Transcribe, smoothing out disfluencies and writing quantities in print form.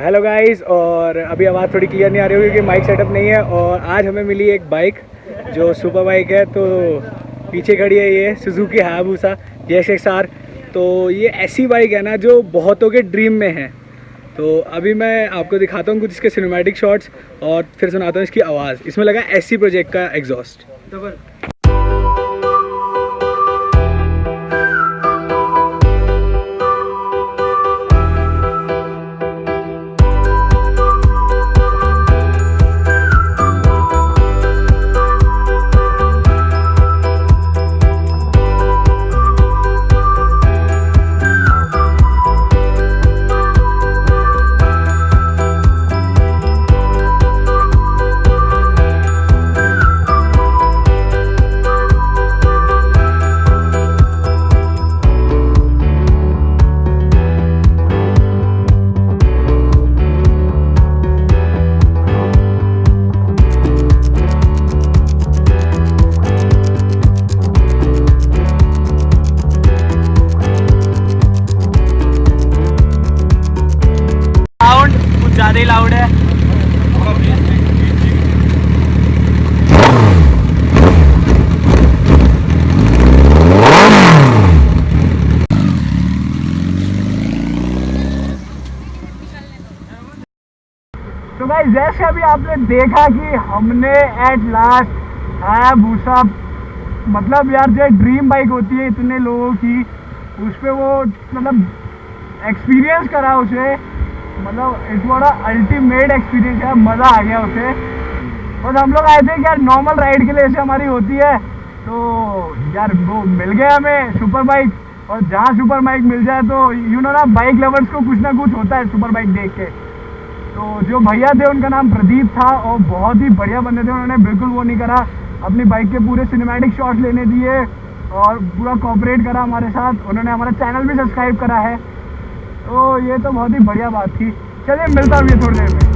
Hello guys, और अभी आवाज़ थोड़ी क्लियर नहीं आ रही होगी क्योंकि माइक सेटअप नहीं है। और आज हमें मिली एक बाइक जो सुपर बाइक है। तो पीछे खड़ी है ये सुजुकी हायाबुसा GSX-R। तो ये ऐसी बाइक है ना जो बहुतों के ड्रीम में है। तो अभी मैं आपको दिखाता हूँ कुछ इसके सिनेमैटिक शॉट्स और फिर सुनाता हूँ इसकी आवाज़। इसमें लगा SC प्रोजेक्ट का एग्जॉस्ट। ज़्यादा ही लाउड है। तो भाई जैसे अभी आपने देखा कि हमने एट लास्ट हायाबुसा, मतलब यार जो ड्रीम बाइक होती है इतने लोगों की, उस पर वो मतलब एक्सपीरियंस करा उसे। मतलब इस बड़ा अल्टीमेट एक्सपीरियंस है, मज़ा आ गया उसे। बस हम लोग आए थे कि यार नॉर्मल राइड के लिए ऐसे हमारी होती है, तो यार वो मिल गया हमें सुपर बाइक। और जहाँ सुपर बाइक मिल जाए तो यू नो ना, बाइक लवर्स को कुछ ना कुछ होता है सुपर बाइक देख के। तो जो भैया थे उनका नाम प्रदीप था और बहुत ही बढ़िया बंदे थे। उन्होंने बिल्कुल वो नहीं करा, अपनी बाइक के पूरे सिनेमैटिक शॉट्स लेने दिए और पूरा कोऑपरेट करा हमारे साथ। उन्होंने हमारा चैनल भी सब्सक्राइब करा है, तो ये तो बहुत ही बढ़िया बात थी। चलिए मिलता हूँ ये थोड़ी देर में।